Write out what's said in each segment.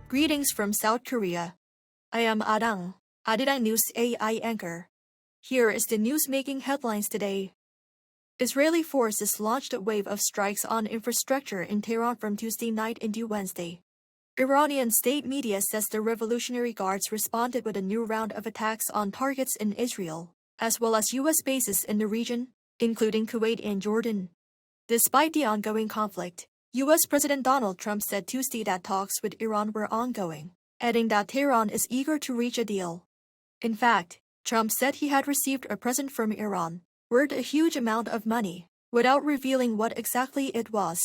Greetings from South Korea. I am Arirang News AI anchor. Here is the news-making headlines today. Israeli forces launched a wave of strikes on infrastructure in Tehran from Tuesday night into Wednesday. Iranian state media says the Revolutionary Guards responded with a new round of attacks on targets in Israel, as well as U.S. bases in the region, including Kuwait and Jordan. Despite the ongoing conflict, U.S. President Donald Trump said Tuesday that talks with Iran were ongoing, adding that Tehran is eager to reach a deal. In fact, Trump said he had received a present from Iran, worth a huge amount of money, without revealing what exactly it was.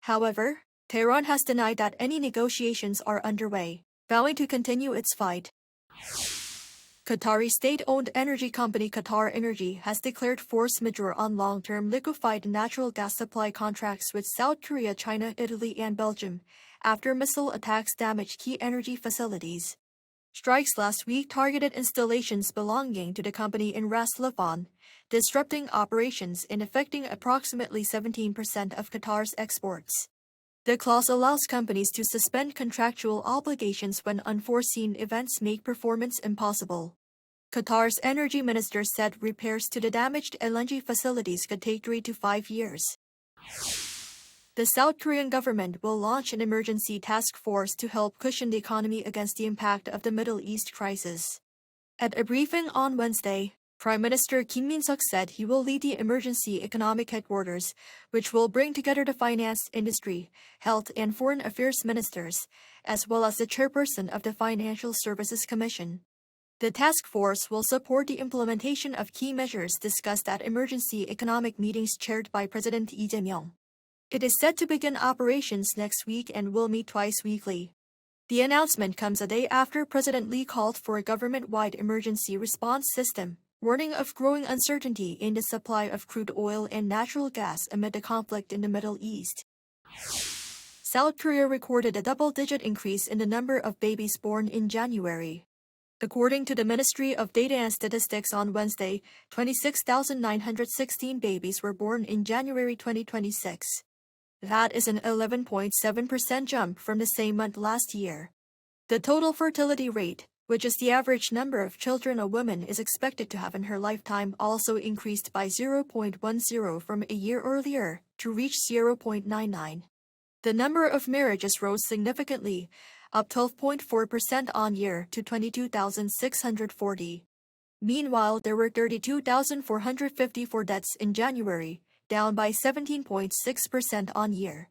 However, Tehran has denied that any negotiations are underway, vowing to continue its fight. Qatari state-owned energy company Qatar Energy has declared force majeure on long-term liquefied natural gas supply contracts with South Korea, China, Italy, and Belgium, after missile attacks damaged key energy facilities. Strikes last week targeted installations belonging to the company in Ras Laffan, disrupting operations and affecting approximately 17% of Qatar's exports. The clause allows companies to suspend contractual obligations when unforeseen events make performance impossible. Qatar's energy minister said repairs to the damaged LNG facilities could take 3 to 5 years. The South Korean government will launch an emergency task force to help cushion the economy against the impact of the Middle East crisis. At a briefing on Wednesday, Prime Minister Kim Min-seok said he will lead the emergency economic headquarters, which will bring together the finance, industry, health, and foreign affairs ministers, as well as the chairperson of the Financial Services Commission. The task force will support the implementation of key measures discussed at emergency economic meetings chaired by President Lee Jae-myung. It is set to begin operations next week and will meet twice weekly. The announcement comes a day after President Lee called for a government-wide emergency response system, warning of growing uncertainty in the supply of crude oil and natural gas amid the conflict in the Middle East. South Korea recorded a double-digit increase in the number of babies born in January. According to the Ministry of Data and Statistics on Wednesday, 26,916 babies were born in January 2026. That is an 11.7% jump from the same month last year. The total fertility rate, which is the average number of children a woman is expected to have in her lifetime, also increased by 0.10 from a year earlier to reach 0.99. The number of marriages rose significantly, up 12.4% on year to 22,640. Meanwhile, there were 32,454 deaths in January, down by 17.6% on year.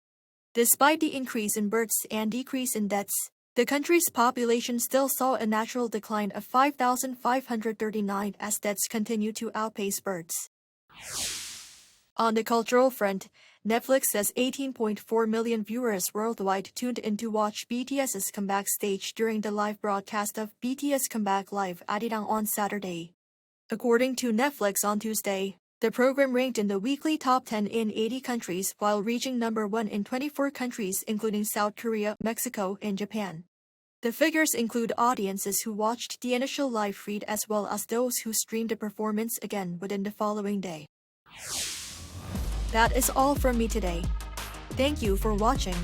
Despite the increase in births and decrease in deaths, the country's population still saw a natural decline of 5,539 as deaths continue to outpace births. On the cultural front, Netflix says 18.4 million viewers worldwide tuned in to watch BTS's comeback stage during the live broadcast of BTS Comeback Live Arirang on Saturday. According to Netflix on Tuesday, the program ranked in the weekly top 10 in 80 countries while reaching number 1 in 24 countries including South Korea, Mexico, and Japan. The figures include audiences who watched the initial live feed as well as those who streamed the performance again within the following day. That is all from me today. Thank you for watching.